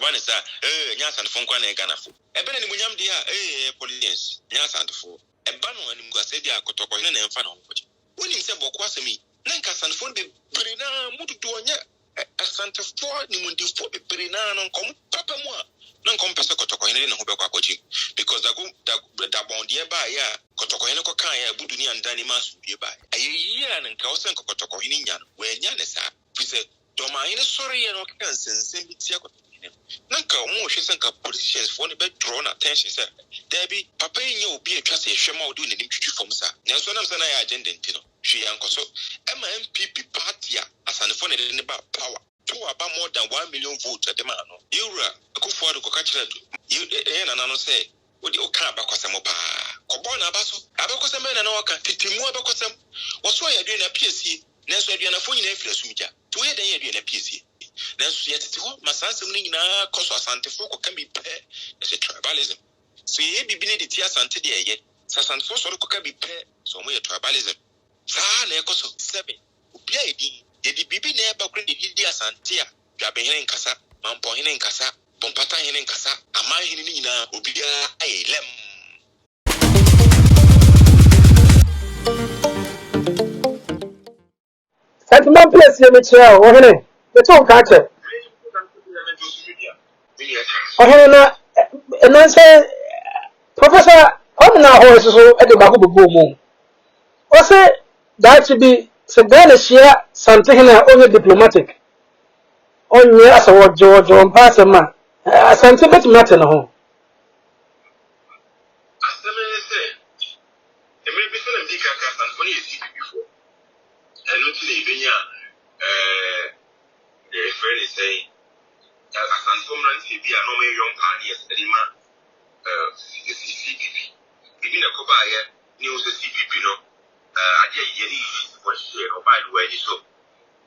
abanisa nya Asantefo nkwa na Ghanafo ebe na nimunyam dia politicians nya Asantefo eba no animgu asedi akotoko ne na emfa na onkoje wonim se bokwa asemi na nka Asantefo be bere na mududu onya Asantefo nimundifo be bere na no nkom papa mu a na nkom pese kotoko ne na ho be kwa akwaji because da bondie ba ya kotoko ne ko kan ya budu ni andani masu bie ba ayeyi a nka wo se kotoko ne nya no we nya ne sa fise doma ine sorry ya no kan sense bitia kotoko nanka omo hwe senka politicians for ne be draw na attention say there be papa nya obi atwa se hwe ma odi ne twitwi fom sa nanso nam sa na ya agenda ntino hwe yankoso ema MPP party a Asantefo ne ba power to about more than 1 million votes at the man no yura akufo ado koka kire na no say odi oka abakwasem pa kobo na abaso abakwasem na na oka titimu abakwasem woso ya due na PSC nanso aduana fo nyina afira sumja to ye dan ya due na PSC nanso ya titi ho masansem ni nyina koso Asantefo ko kan bi pe na se tribalism so ye bibi ne diti Asante de ye Asantefo so ko kan bi pe so mo ye tribalism sa na ekoso 7 obi a edi yedi bibi na eba kure di Asante a dwabe hene nkasa mampo hene nkasa bompata hene nkasa ama hene ni nyina obi a ayelem Asanteman place ye me chia o hene e to nka che o hene na enanse Professor Kwamena Ahwoi so e de ba ko bubu mu o say that should be se Ghana share Asantehene only diplomatic onye asawo jojo mpase ma Asante betimate no ho Asantehene say emebi se na ndika ka Asantefo ne yesi before eno ti le benya the friend is saying Asantefo mranti bi a no me yon pa ne yesi ma CPP bibi na ko ba ye ni o se CPP no ade yeri for share o ba lu edi so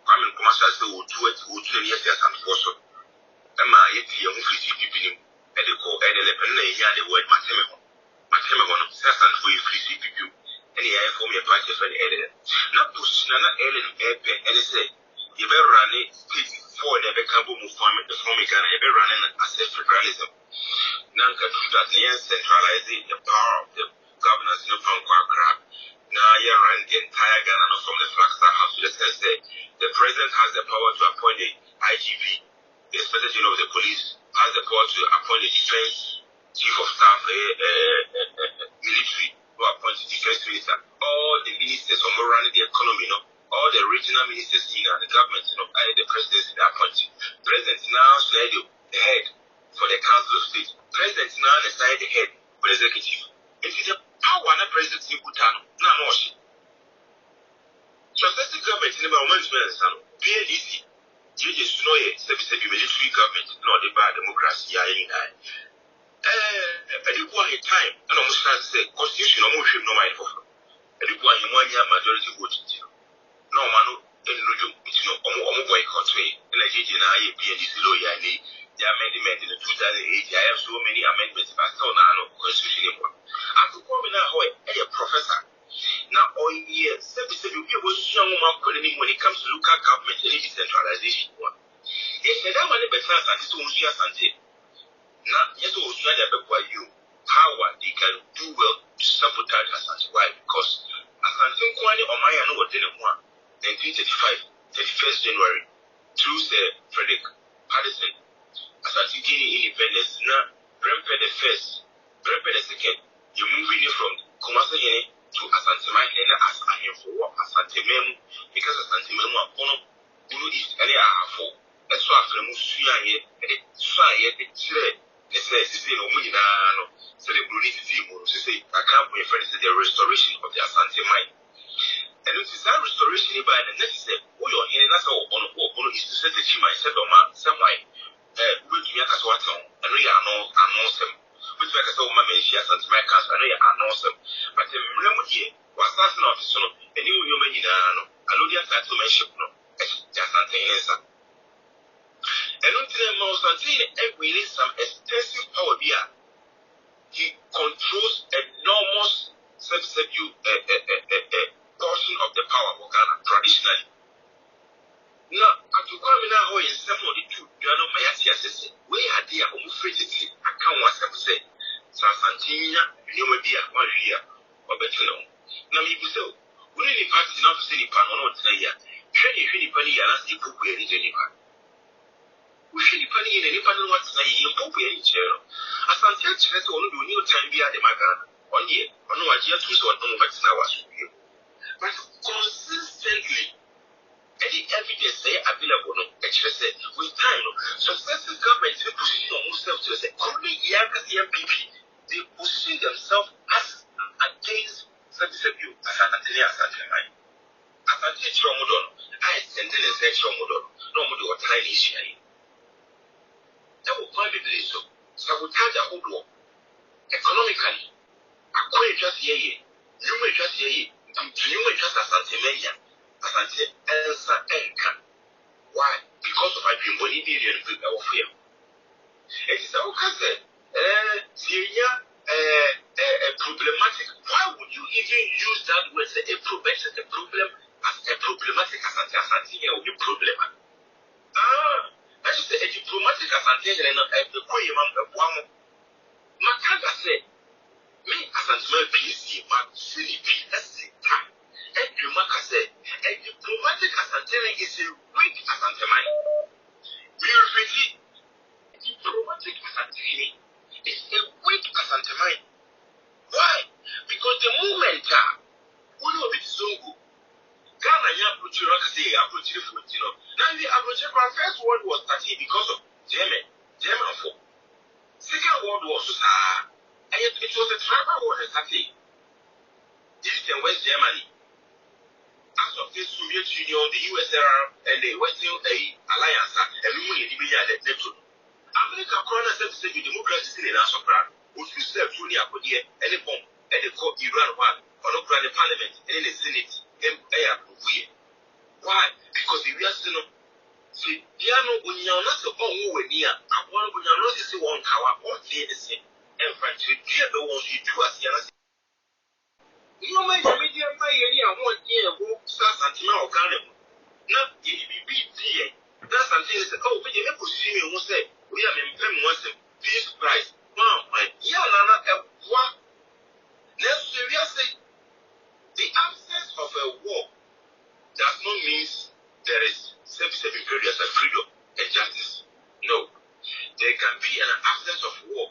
kwame nkoma sa se otu ne yesi Asantefo so ema ye ti ye ho free CPP ni e de ko e de le pen na ya de word mateme ho no se Asantefo ye free CPP ene ya form ye party friend e de na position na ele no epe ene se ye be run state for the be kambo mu form Ghana ye be run as a federalism nanka that the centralizing the power of the governors in from Kwakra. Now you run the entire Ghana not from the Flagstaff House. Just say the president has the power to appoint the IGP, the Inspector General of the Police, has the power to appoint the Defense Chief of Staff, military, who appoint the Defense Minister, all the ministers who run the economy, all the regional ministers in the government, the presidency they appoint. President now said the head for the Council of State. President now decide the head for the executive. It is a power na president ni kutano na moshi. Successive government in the management sano PDC jeje sunoye service military government no the bad democracy ya yin dai. Edi kwa he time na mo start say constitution no mo hwem no mind for. Edi kwa he mo anya majority vote ti. No manu enrojo ti no omo boycott we. Na jeje na ye PDC lo ya ni the amendment in the 2008, I have so many amendments, but still now constitution. Asante Kwamena Ahwoi, a professor. Now, all year, 77 people was young when it comes to local government and decentralization. Yes, that money better than this one, Asante. Now, yes, also, you power they can do well to sabotage Asante. Why? Because Asante Kwani or my know what 1935, 31st January, through Frederick Patterson. Asantehene independence na Brempe the first, Brempe the second, you moving it from Kumasahene to Asanteman and as I am for Asanteman because Asanteman one Guru is any for. That's why from Musuya and it try the chair. They say, no Munino, so the Guru is say, I can't be friends to the restoration of the Asanteman. And it is that restoration by the necessary. All your hands on is to set the chima myself on some way. Which you have what on, and we are no them. Which make us all my Malaysia and my cousin, and we are them. But the Remudia was nothing of the son of a new human in Aludia to mention, Asantehene. And until the most Asantehene some extensive power here. He controls enormous portion of the power of Ghana traditionally. Now, Kwamena Ahwoi is some of the two, we had idea of free account was say. Santinia, you may be a 1 year or better. Now, you so, we need party not to see the panel or say, Shady Penny and ask the book where is any part. We should be penny in any panel what's saying, you book any chair. Asante has only do new time via the Magan, 1 year, or no idea to so no better now as you. But consistently, any evidence they available, actually, with time, successive governments will position themselves to say, only young MPP, they position themselves as against such a view as Asantehene Asanteman. Asante Kingdom, I send in a sexual model, no model or tiny issue. That will probably so. Sabotage a whole war. Economically, a quite just ye, you may just ye, you may just Asantemania, Asante Elsa Enka. Why? Because of my dream Bolivian of fear. It is our cousin, Syria, problematic. Why would you even use that word, say, a problem as a problematic Asante will be problem? I should say a diplomatic Asantehene and the Koyam of one. Makanda said, me Asanteman PC, my CPSC time. And you said, a diplomatic Asantehene is a weak Asanteman. We repeat, diplomatic Asantehene is a weak Asanteman. Why? Because the moment we know it's so good. Ghana, you approach your foot, you know. Now, the approach of our first world was 30 because of German for. Second world war, and it was a tribal war in 30. East and West Germany. As of the Soviet Union, the USSR, and the Western Alliance, and we will be at the Neptune. America, Corona said to the democracy in our soprano, which we serve Julia Podia, and the bomb, and the court Iran one, or no grand parliament, and in the Senate, and why? Because the real sin of the piano, when you're not the one who were near, I want to know this one cower or say the same, and frankly, the ones you do as you you may be a pioneer, one year who starts at now, Ghana. Not the BBT. That's something that, oh, but you never see me who say, we are in Pem peace price. Wow, my dear Nana, what? Let's seriously, the absence of a war does not mean there is self-serving periods of freedom and justice. No. There can be an absence of war,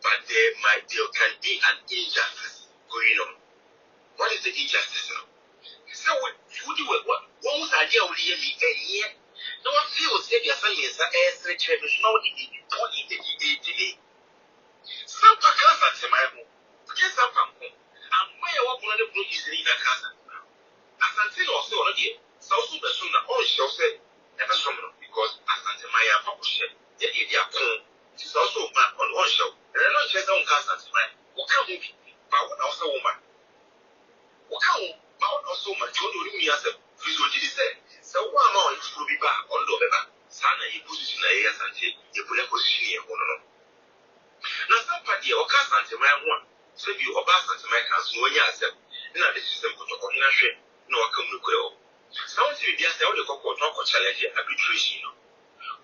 but there can be an injustice going on. What is the injustice now? So what was the idea of the year? No one feels that the assignments are as rich as no delay. Some Pakas at Semamu, get some from home, and where I walk on the blue is in that casa. Asantehene also already, so the sooner all shall say, never summoned because Asantemaya published, yet they are home. She's also man on one show, and I know she's on Asanteman. What can we be? But what also woman? What can we? But also my children will be as a physiology said. So one more will be back on the river. Sana, you position a Asante, you put a position here. Now, somebody or Asanteman one, so you or Asanteman can swing yourself. Now, the system put up in a ship. No, I come to go. Sounds to be just the only court not challenge arbitration.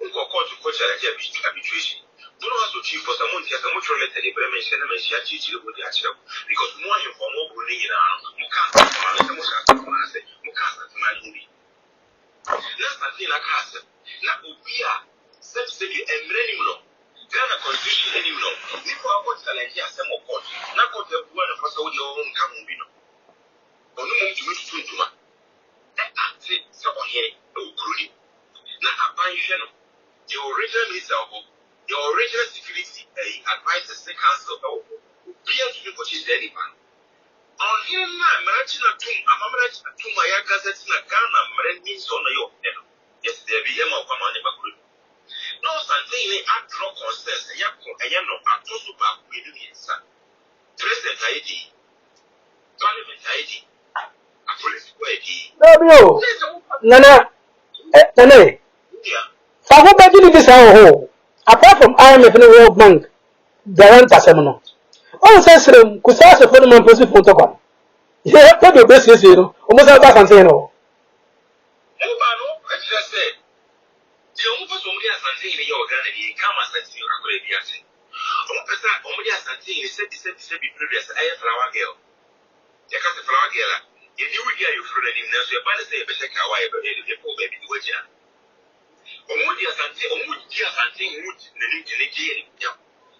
Who got called to court challenge arbitration? Don't know how to chief for someone has a much related information and she actually with the actual because more informal bullying in our Mukas movie. Last thing like us, not Ubia, such to be a minimum. Ghana constitution anymore. People are what challenge here, some of course. Not what the one of us all your own come moving. Or no move to meet to man. That it, someone here, no crude. Not a fine channel. The original minister of your original security advisors the council appear to be purchased any man. On here now, Marachina Tum, Amamach to my Gazette in a Ghana, Marin means on your head. Yes, there be a more common never. No, Asantehene at draw concerns, a yano, a tosuba, we do it, sir. President ID, Parliament ID, a police ID. Nana, Nana. So what about this whole? Apart from IMF and the World Bank, the rent seminal. All says could start a phenomenon person for Tokon. Yeah, put your best, you know, almost about Asantehene. I just said, the omo person omo dey Asantehene ye organ dey come Asantehene akore bi ase omo person omo dey Asantehene say be previous aye flower girl ye ka flower girl a ye di we dey you fro dem na so e ba say e be say ka wa e be po baby di wajina omo dey Asantehene wood na ni dey ya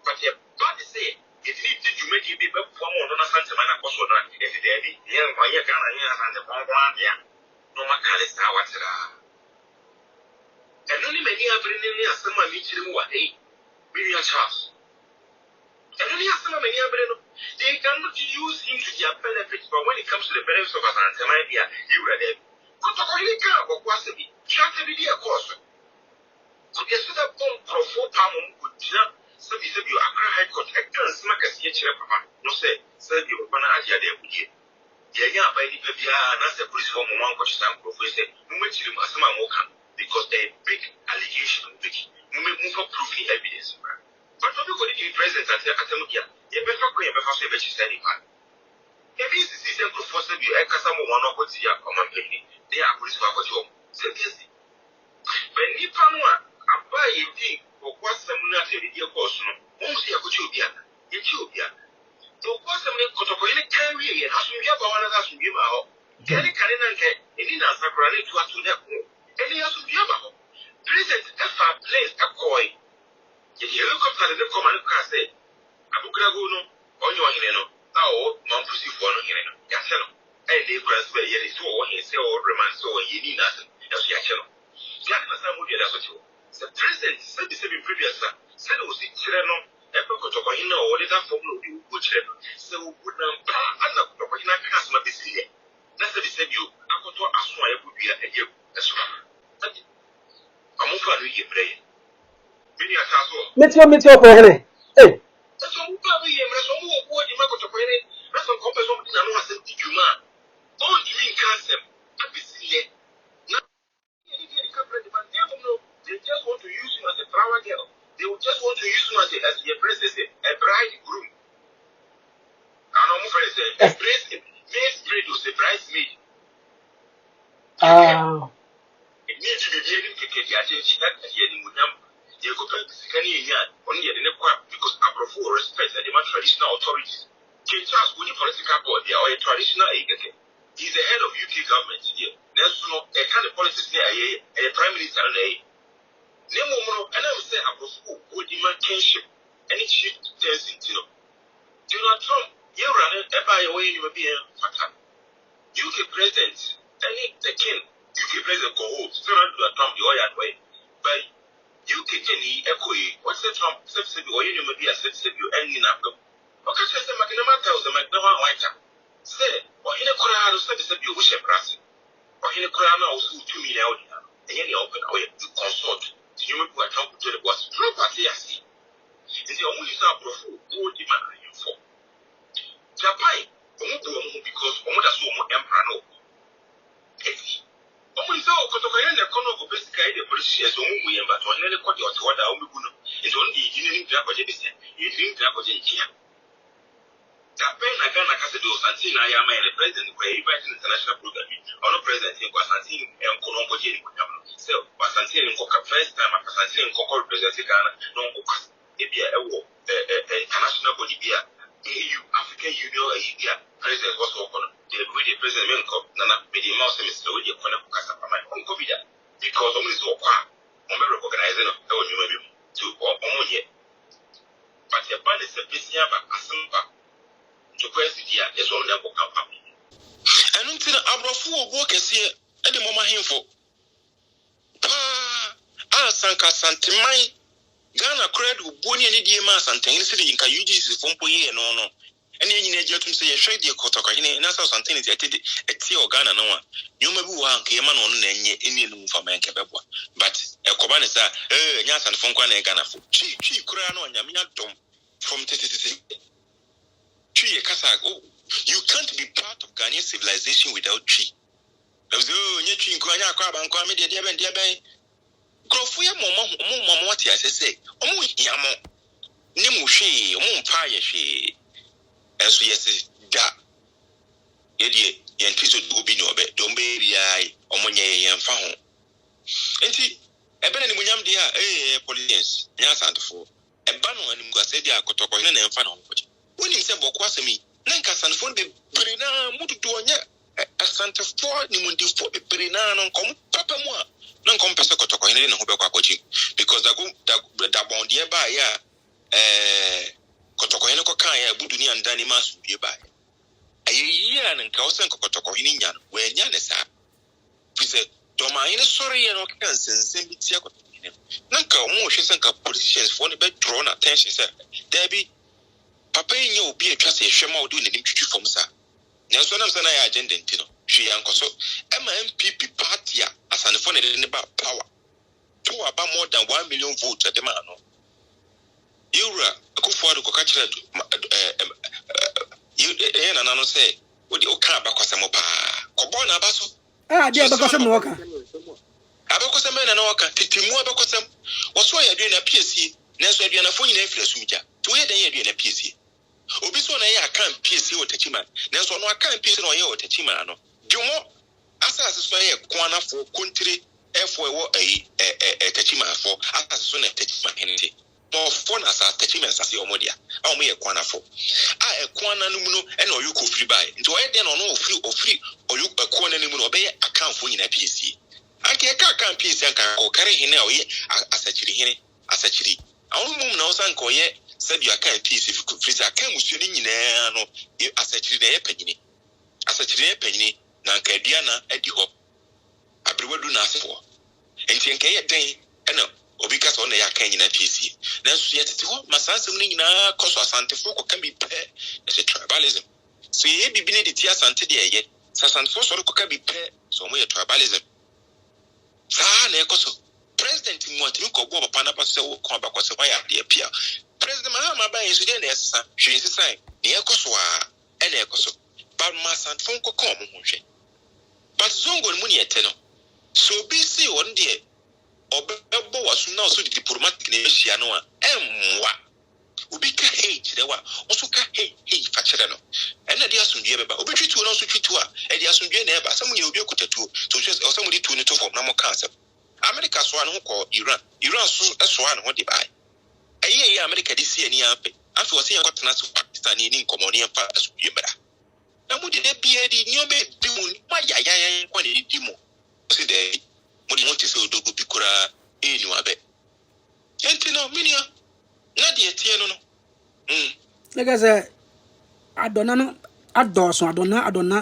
but ye God say it need to make it be for more than Asanteman akoso na e dey dey ye ma ye Ghana ye Asanteman kwa dia no makale sa watira. And only many are bringing me as someone meeting him one day. Maybe a chance. And only as someone many are bringing they cannot use him to their benefits, but when it comes to the benefits of Asanteman, you are there. But the only car of Wasabi, shut the video course. Could you set up one profile palm with Jam? So you said you are high court, I can't smack a CHF. No, say, said you were not here there with you. Yeah, by the baby, and as the police from one question, Professor, no much you must come. Because they big allegation, big move for proving evidence. But for people who are present at the Atamukia, you better go and better say what you said. If this is the Professor, you are Casamo one of what's your common lady, they are police for what you say. When Nipanua, I buy a thing for what some nothing in your person, won't see a Kutubia, Ethiopia. To what some Kotopo in a carry and has to be about one of us to give out. Can I get any answer to us to that? And he has to be about President F. Place a coy. If you look up at the command class, say, Abukraguno, on your Hino, oh, Mampusi for no Hino, Yasano, and they cross where you saw he say or romance so you need nothing, as Yasano. Yakasamo, that's what you. The president said the same previous, said it was the Chirano, Epocotohino, or the formula you would so would not pass up to Hina Casma this year. That's the same you. I got to ask why I would be a year. That's right. I'm going to pray. Meet your boy. Hey. That's all. Probably, I'm going to go to the pray. That's some compass of the Anoa Juma. Oh, you mean cancer? I be see it. Now, they just want to use him as a flower girl. They will just want to use him as a princess, a bridegroom. And I'm afraid to say, a maid was a bridesmaid. It needs to be very difficult. I think she had to hear the Munam. You could put the Canadian only at the network because I prefer respect the traditional authorities. King Charles Woody political board, they are a traditional agency. He's the head of UK government here. There's no a kind of politics there, a prime minister. Nemo, and I would say I prefer would demand kinship and it should test it. Donald Trump, you run it by way you will be a factor. UK president, any the king. UK president go hold, still not Trump the oil way. But UK Kenny, what's the Trump subsidy or you may be a subsidy ending up? Okay, says the Magnama tells the Magnama White. Say, or in a crowd of subsidy you wish a brass. Or in a crowd of 2 million out, and any open away to consult. You may put a Trump to the boss. Trump, I see. Is the only sound profile who demand you for. Japan, because Omoda so emperor. Only so, Kotokan, the corner of basically the politicians whom we but on any quarter or what I is only in Dragogen, you think Dragogen here. Japan, I can't cast those Santina, I am a president where he invited international program or no president in Wasantin and Colombo. So, Wasantin and Coca first time after Santin and Coca president Ghana, no Cocas, if you are a international body here, EU, African Union, president was open. The president Nana made a mouse and Mr. William Conacasa from my own COVID because only so far, I'm recognizing to Omonia. But the band is a business Asampa to question here is on the book. And until Abrafu work as here at the moment him for Asanteman Ghana cred who Bonnie and Idioma Asantehene City in Kayuji from Poye no. And then you to say a trade your Kotoka in Asantehene a tea or Ghana no one. You may be one came on any room for man Cababa. But a Cobanesa, Yas and Fonquan and Ghana for Chi Kurano and Yamina Dom from Titi. Chi Kasak. Oh, you can't be part of Ghanaian civilization without Chi. There's no Chi Kuana Crab and Kwame Diaben. Grofuya Mama, what I say, Yamo Nimushi, Paya she. As we say, da. Yet, Yantiso Gubino, don't baby, I, Omonia and Found. And Ebene ni munyam dia politicians nya Asantefo eba no anim kwase dia kotoko ne na emfa na onkoje woni se bokwa semi na nka Asantefo be bere na mututu onya Asantefo ni mundifo be bere na no nkom papa mu a na nkom pese kotoko ne na ho be kwa kwachi because da bondie ba ya kotoko ne ko kan ya budu ni andani masu bie ba ayeyi a nka osen kotoko ne nya no we nya ne sa pise Doma ine sorry no kan sense bi tia kotoko ne nanka omo hwese nka politicians for ne be draw na attention say there be papa yin obi atwa se hwema odi ne twitwi fom sa nso nam sana ya agenda ntino hwe yankoso ema MPP party a Asantefo ne ba power to about more than 1 million votes at the man no Yura akufo ko ka kire na no say odi o kan abakwasem pa ko bo na abaso dia abakwasem no waka abakwasem na waka titimu abakwasem woso ya dua na PSC nenso adua na fo nyina afira sumja to ye den ya dua na PSC obi so na ya kan PSC o tachima nenso no akan PSC no ye o tachima no dwumo asase so ye kwanafo kontire efo ewo tachima afo asase so na tachima hente no fo na sa tachima asase omodia a omo ye kwanafo a ekwana no mu no e na oyuko free buy nti o ye den no ofri oyuko ekwana no mu no obeye akanfo nyina PSC anke ka kan PSC anka o kare hene a oye asachiri awon mum na osan ko ye sabi akan PSC free akan musuoni nyina no asachiri na ye panyini na nka aduana adi ho abrewadu na asefo enti nka ye den ena obi ka so na ya kan nyina PSC na so ye tete ho masansem ni nyina koso Asantefo ko kan bi pe e tribalism so ye bibi ne de ti Asante de ye Asantefo so ko kan bi pe so mo ye tribalism sa na e koso president mu atimi ko bo papa na pa so wo ko abakwase wa ya de pia president Mahama ba yin so de na esesa hwe esesa ne e koso a e na e koso ba Asantefo ko ko mo hwe but zongo mu ne ete no so bi si won de obebo wasu na so diplomatic na ehia no a emwa obi ka hate de wa oso ka hey fa chere no ena dia asundue beba obi twitu no so twitu a e dia asundue na eba samu ye obi ekotatu so osamu di tu ni to form na mo kan se America so an ho ko Iran so an ho de bai aye America di si ani afi wose yakotena so Pakistan ni nkomo ne fa asundue bra na mu de bia di ni obe di mu ma ya kwa ne di mu so de mo di mo ti se odogo bi kura enu abe enti no minia na de tie no like say adona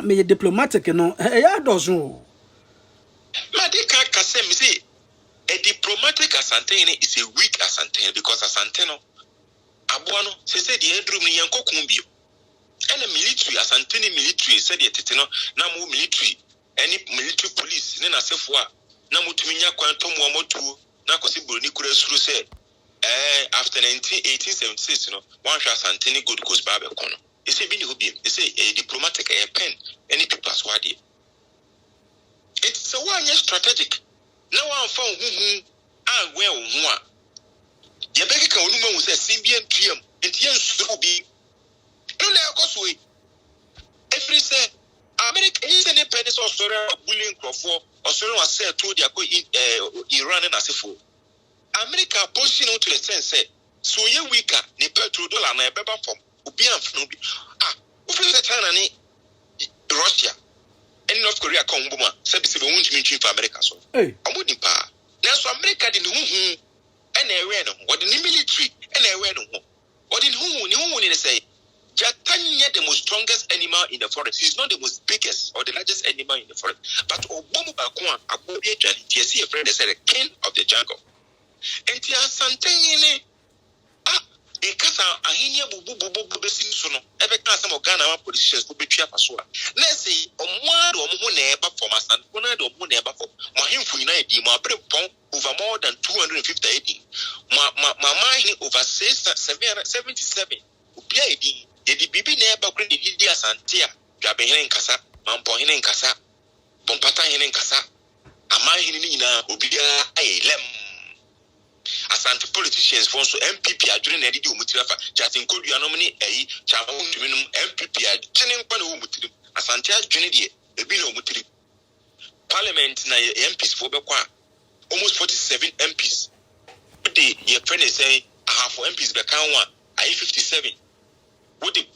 me diplomatic no ya adoso ma de ka kase mi say a diplomatic Asantehene is a weak Asantehene because Asante no aboa no se de edrum ni yankokun bio ena military Asantehene military se de tete no na mo military any military police ne na sefo a na mutumi nya kwanto mo motu na kwasi buroni kura suru se after 1876 no one shot Asantehene good goes babe kono e se bi ni hobi e se a diplomatic a pen any papers wadi it's a one year strategic na one found huhu agwe wo a ye beki ka onuma hu se simbian tuam entian suru bi no na ekoswe every say America is any pennies or story bullying crofo or story was said to the Iran and Asifo America pushing to the sense say so ye weaker ni petrol dollar na beba from obi amfunu bi ufiri China ni Russia and North Korea come buma say be won't mean for America so amudi pa na so America di hu and ewe no what the military and ewe no what in hu ni say Jatanya the most strongest animal in the forest. He's not the most biggest or the largest animal in the forest. But Obomu Bakwan, Abobi Jani, TSC, a friend, they said the king of the jungle. And Tia Asantehene, Ekasa, Ahinia Bubu Besino, ever class some Ghana politicians who betray Pasua. Let's say, one or more neighbor for my son, one or more neighbor for Mahim Funai, my brother, over more than 250 AD. My mind over 77. Upiaidi. Yedi bibi neba kuri di Asante a dwabe hene nkasa mampo hene nkasa bompata hene nkasa ama hene ni nyina obia ayelem Asante politicians for so MPP adwene na di omutirafa Justin Kodua no mni eyi chawo ntuminum MPP adwene nkwa na omutiri Asante adwene de ebi na omutiri parliament na MPs fo bekwa almost 47 MPs. What the your friend is saying, I have 4 MPs, but can't one. I 57. What the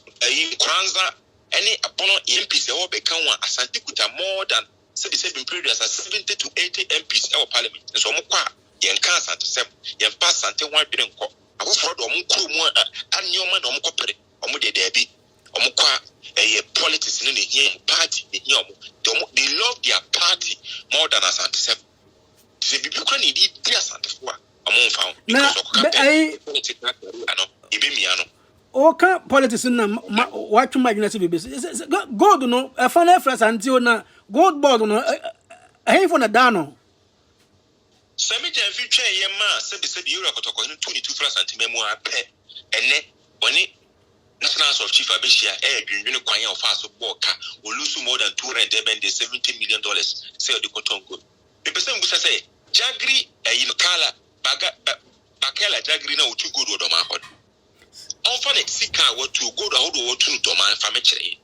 Kranza, any upon MPs, all become one. Asante Kuta more than 77 periods as 70 to 80 MPs in our parliament. And so, Mokwa, Yanka Sante, Yampa Sante, one billion. I will follow Omuku, and your man Omukopere, Omude Debi, Omukwa, a politics in the party, they love their party more than Asante. The people need it, Asante. Now, okay, politics na what you imagine to be business. God no, a fun reference until na gold board no, a for na dano. Semi jam future ye ma said you are kotoko 22 memoir pe ene oni national of chief abeshia dwinwene kwan ya ofa so boka will lose more than $270 million say the kotongo. The person who say Jagri in kala bakela Jagri na utu good odo ma hod. Onfa ne sika what to go to hold what to man fa mekere.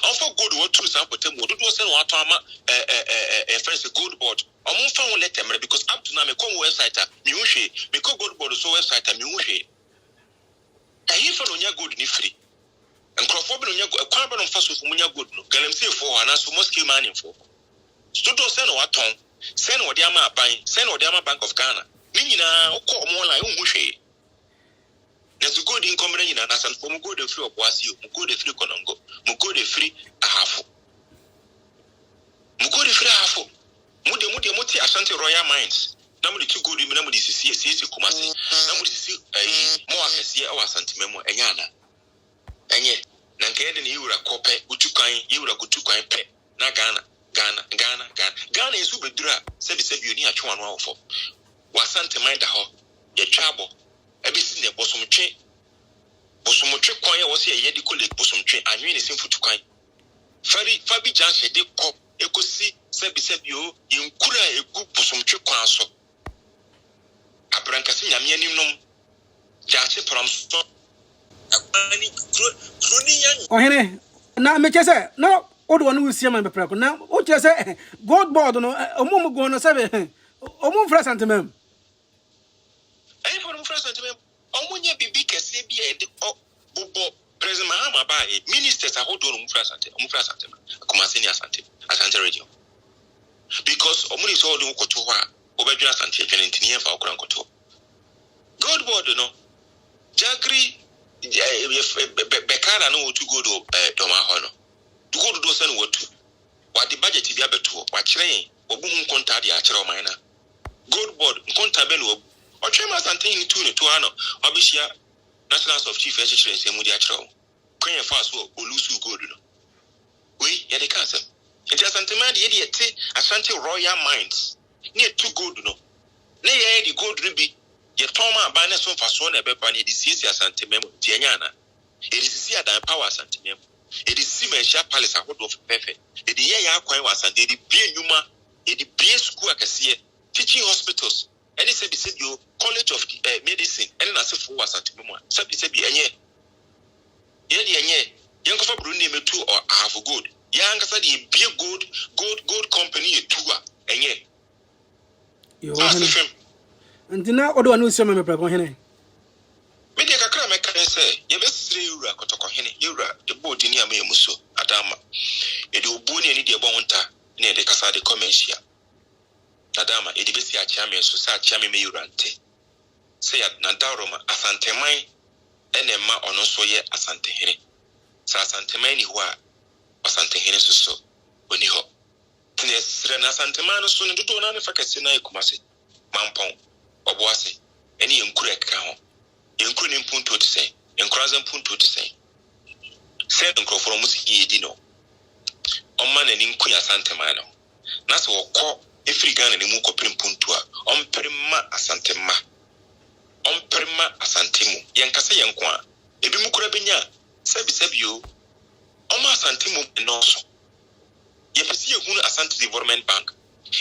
Onfa good what to sample tem do say what ama a friends good board. Omunfa won let them because up to now me come website me unhwe me go good board so website me unhwe. Ayi fa no nya good ni free. Nkrofo bi no nya kwa ba no fa so fu munya good no. Galamsey for ana so mosque man info. Studio say no waton. Say no dey ama ban, say no dey ama Bank of Ghana. Ni nyina okọ omo online unhwe. There's a good income in an Asan for go the free of Wasio, Mugo the free Konongo, Mugo the free a half. Mugo the free half. Mude Moti Asante Royal Mines. Number 2 good women, number is Kumasi. Number is more as year or Asantememo, Ayana. And yet, Nankade you a cope, Utukai, you a Kutukai pet, na Ghana is Ubedra, said you near 2 1 4. Asanteman the ho, your trouble. Everything there was some train. Bosomotwe kwan was here yedi colleague bosomtwe anwe ne simfu tukan. Fabi Janse de kop ekosi sebi yo yinkura egu bosomtwe kwan so. Abrankasi nyame anim nom. Jache pram so. Agbani kroni yan. Ohene na me chese na odo wonu usia man beprako na o chese God board no omum go no sebe omum fra Asanteman. Ayi for mu fra Asanteman. Omunye bibi kese bi e de bobo President Mahama ba ministers are holding mu fra Asanteman. Kumase ni Asante radio. Because omuni so holding koto ho a obedwa Asante twene ntini fa okran koto. God board no Jagri bekara no to go do doma ho no. To go do so no wotu. Wa the budget bi abeto wa kire obu hu konta de a kire o man na. God board konta be no Ochema Asantehene tu ne to ano obishia national of chief executive say mudi achiro kwen fa so olusu gold no we ye de kanse enti Asanteman de ye te Asante Royal Mines ne tu gold no ne ye de gold no bi ye toma aba ne so fa so na be pa ne de sisi Asanteman ti anya na e de sisi adan power Asanteman e de Simentia Palace ahodo of perfect e de ye ya kwan wa Asante de bie nyuma e de bie school akase teaching hospitals. And he said, you College of Medicine, and then I said for Asanteman. Said enye. Young for Bruni me too or half good. Young said he be a good company tour. Enye. And now odo anu sia me preparation hene. Me de kakra me kan say, ye be 3 euro akotoko hene. Euro the board ni am emuso adama. E de obuni ni de bonta ni de kasa de commercial. Adama edibesi achiame so sa achiame me yurante say na daroma Asanteman enema ono so ye Asantehene sa Asanteman ni ho a Asantehene so oni ho tine sire na Asanteman so ne dodo na ne fakase na ekumase mampon oboase eni yenkuru eka ho yenkuru ni mpunto de sen yenkuraza mpunto de sen se nkroforo musiki yedi no omma na ni nku ya Asanteman no na so okọ African ni mu koprim puntua omperma Asanteman omperma Asantemu yenkase yenko a ebi mu kura benya sabio oma Asantemu no so yepesi ehunu Asante Development Bank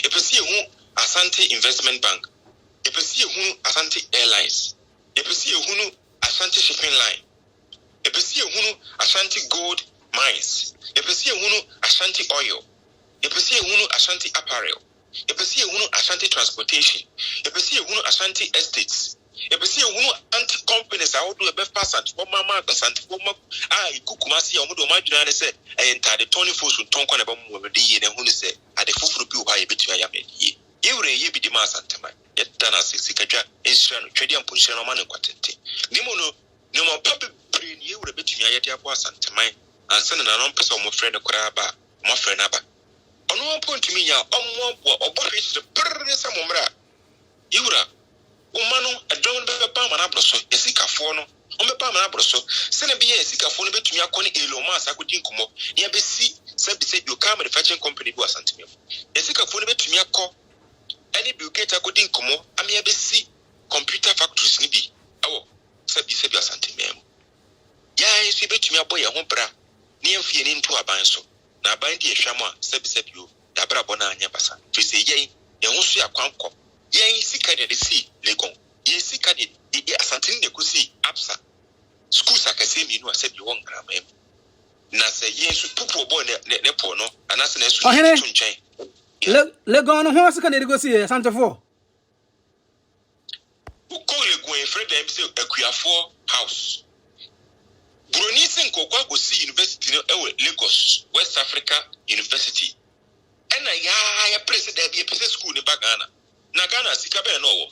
yepesi ehunu Asante Investment Bank yepesi ehunu Asante Airlines yepesi ehunu Asante Shipping Line yepesi ehunu Asante Gold Mines yepesi ehunu Asante Oil yepesi ehunu Asante Apparel You see Asante transportation. You see Asante estates. You see anti companies I would do a best pass at for Mama Asante for Kukumasi or Mudomajana say, I entered the Tony Fos with Tonkan about Mumadi and who say, at the Fufu Bill by a bit of ye. You were ye be the Asanteman, yet done as a Sikaja, insurance, trading and position of money quantity. Nimono, no more puppet brain, you were a bit of Yaya Asanteman, and sending an unperson of friend of Kraba, my friend Abba. On one point to me, or Boris the Purris and Mumra. Yura, Umano, a drone of Palman Abroso, a Sika Fono, on the Palman Abroso, send a BA Sika Fono to Yakoni Elomas, I could incomo, Yabesi, said you come manufacturing company was Antimio. A Sika Fono to Yako, any bucator could incomo, I may see computer factories nibi. Oh, said you Asantemam. Ya, you bet me a boy a hombra, near feeling to a banso. Na bandi e hwama sebi you dabra bona anya basa to say yen ye hoso ya kwanko yen sika de si legon ye sika de Asantehene de kusi absa schools akase mi no asebi won grama em na say yen su pupu bo ne po no anase na su tu nchen legon ho sika de go si Asantefo ko legon e fred dem say akuafo house Brunisi Nkokwa go see university no Lagos, West Africa University. And ya president be a school in Bagana. Nagana sika be no wo.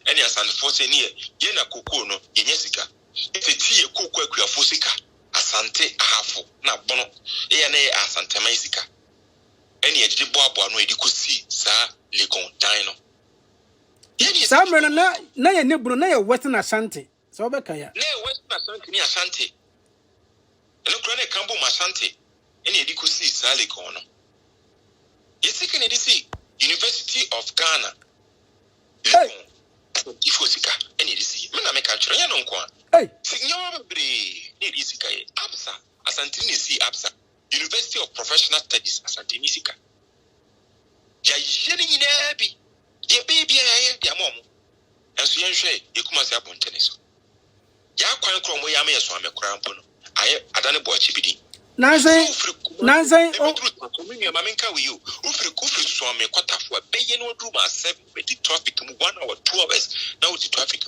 Any Asantefo say near Yena Koko no Yenyesika. If it tea Koko Akuafosika, Asante Ahafo, na bono, Eyane Asanteman sika. Any Ediboabo no edikusi sa Legon Dino. Samra na ye nebro na ye Western Asante. So be kaya. Na Western Asante ni Asante. No chronic Cambo Masante, any edikusi sally corner. Yes, you can see University of Ghana. Hey, Ifosika, any DC, Manameka, Yanon, hey, Signor Bre, Nedisika, Absa, Asantehene si Absa, University of Professional Studies, Asantehene sika. Ya yelling in Abbey, your baby, your mom, and so you you come as a bontenis. Ya quite crom, we are me as I'm a crampono. I don't know chibidi. Nancy, oh, Maminka with you. Ufri Kufri swam a quarter for a bay no room at 7, but the traffic 1 hour, 2 hours. Now the traffic.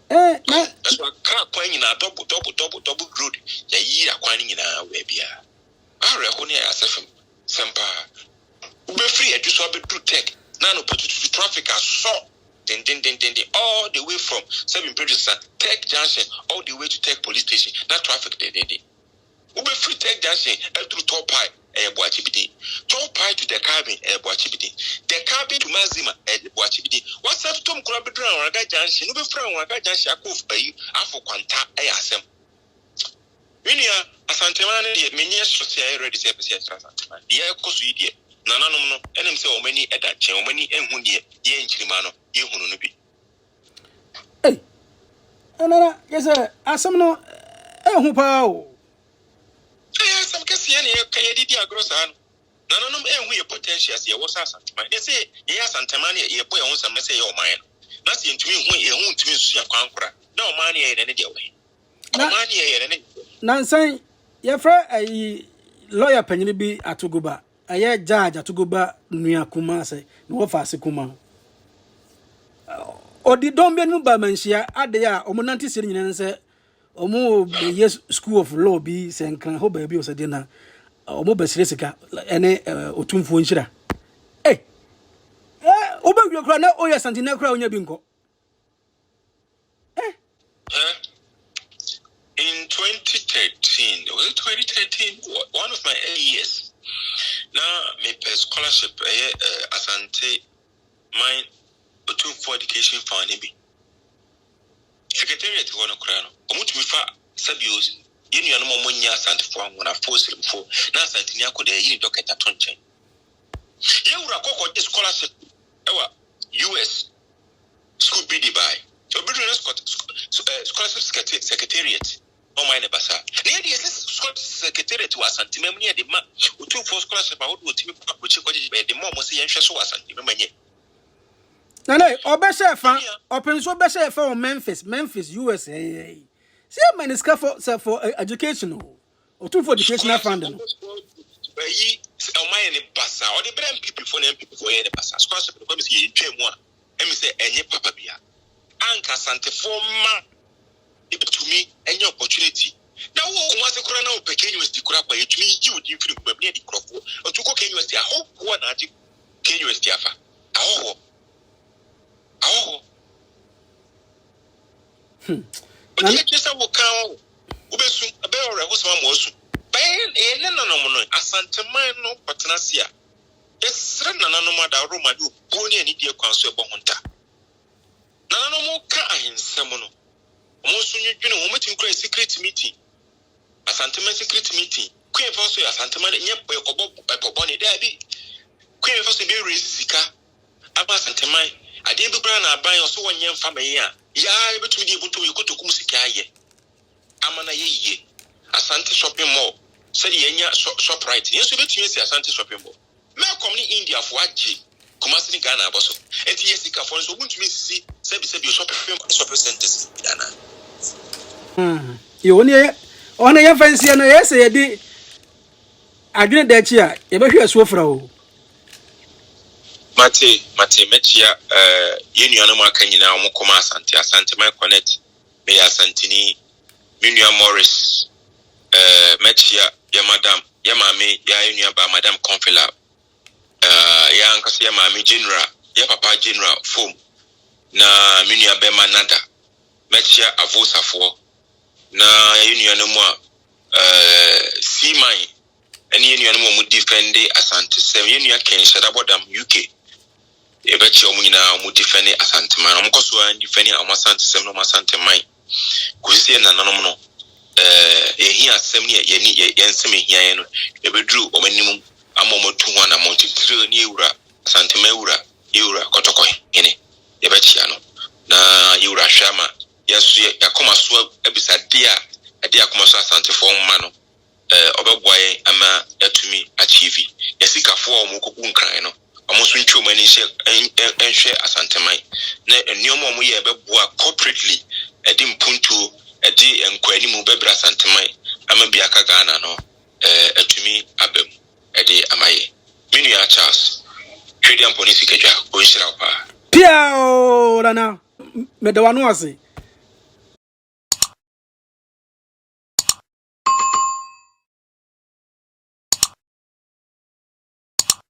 That's what car coin in a double road. Ya ye are coining in our webia. I reckon as if Sampa. Ube free at you swap it to tech. None of the traffic are so. All the way from 7 producer Tech Junction all the way to Tech Police Station. That traffic Ube free Tech Junction through Top Pie Boachibidi. Top Pie to the cabin Boachibidi. The cabin to Mazima Boachibidi. What's up Tom Crabidra or Raga Junction? Ube from Raga Junction Akuf by you Afro Quanta Ayasem. Minia Asanteman Minia Socia ready to say Asanteman. The air cost idiot. No, and I'm so many at that chair, many and 1 year, ye in Chilimano, you who be. Hey, and yes, sir, as some no, who pow. I some Cassian, Kayadia Grossan. None of them, we potential as your was Asanteman. They say, yes, Antamania, your boy owns a message of mine. Nothing to me when you won't to see a conqueror. No money in any way. No money in any. Nancy, your friend, a lawyer penny be at Tuguba. Aye judge atugoba nua kuma se no fa se kuma odi don be nu ba manhia ade a omonante se nyina nse omo be school of law bi se nkan ho ba bi o se de na omo ba sire sika ene otumfuo nhira obegwe kra na oya Asantehene kra onya bi nko in 2013 was it 2013 one of my early years. Now, my scholarship, Asante, mine, otumfuo education fund, Secretariat to one of Crown. Omutumifa Sabios, you know, no more Asantefo when I forced him for now. Asantehene could a unit docket at Tonchen. You were a scholarship, US school BD by. So, scholarship secretariat. Oh, my neighbors. Near the secretariat to Asanteman near the map, otumfuo scholarship. I would team up with the more was the interest of Asanteman. No, Obesha, open so Besha for Memphis, USA. See, man is for educational or two for educational fund. yi my ne basa or the brand people for them people for any basa scholarship the promise ye twem a emi say enye papa bia anka Asante forma to me any opportunity now wo was kura na opeke university kura kwa yetumi yi odi mfiri ko bia di krofo otuko Kenya university aho ko na adi Kenya university afa aho but you just wo kan ubesu abe ore wo so amosu bayan no Asanteman no patnasia esre nananom ada Roma do boni ani die kwanso ebo honta nananom ka ahensem no omo so nwedwene wo metin kra secret meeting Asanteman secret meeting queen for so Asanteman nye ekobo ne da bi queen for so be raise sika aba Asanteman ade bi bra na aban so wonye mfa me ya ebetumi die boto yekotokum sika aye amana ye Asante shopping mall said yenya shop right yeso betumi si Asante shopping mall me come ni India for aje Kumasi ni Ghana aboso enti yesika for so wuntumi si sebi shopping centers Ghana yo one ye fancy no yes ye di adwene da chi a ye behwe so fra o mate mechia yenuanom aka nyina omukoma Asanteman connect me Asanteni Minua Morris mechia ya madam ya mame ya enua ba madam Confila ya ankase ya mame general ya papa general form na minua be manada mechia avosafo na enua no mu siman eni enua no mu defend Asante sem enua ken shadabodam UK ebechi omunyina mu defend Asanteman omkoso an defend Asante sem no Asanteman kusi na nanom no ehia asem ne ye ensem ehia no ebedru omanim amomotu ho na montetire ne ewura Asanteman ewura kotoko hene ebechia no na ewura hwama yeso yakoma so ebisade ade akoma so Asante fo mma no obegwaye ama yatumi achieve yesikafo omokoku nkran no omoso ntwom ani enhwe Asanteman na eniom omo ye ebeboa corporately edi mpuntu edi enkwani mu bebra Asanteman ama biaka Ghana no atumi abem edi amaye Minua Charles Trading Police kejwa onshira pa piao lana me da wanu ase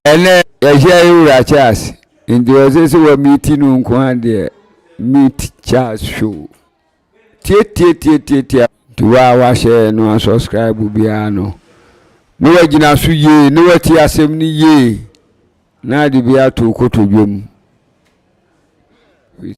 ene ya yura Charles ndi ozese wa meeting nko ade meet Charles show tie tuwa wa share no subscribe bia no no wagina so ye no wati asem ni ye na de bia to kotodwom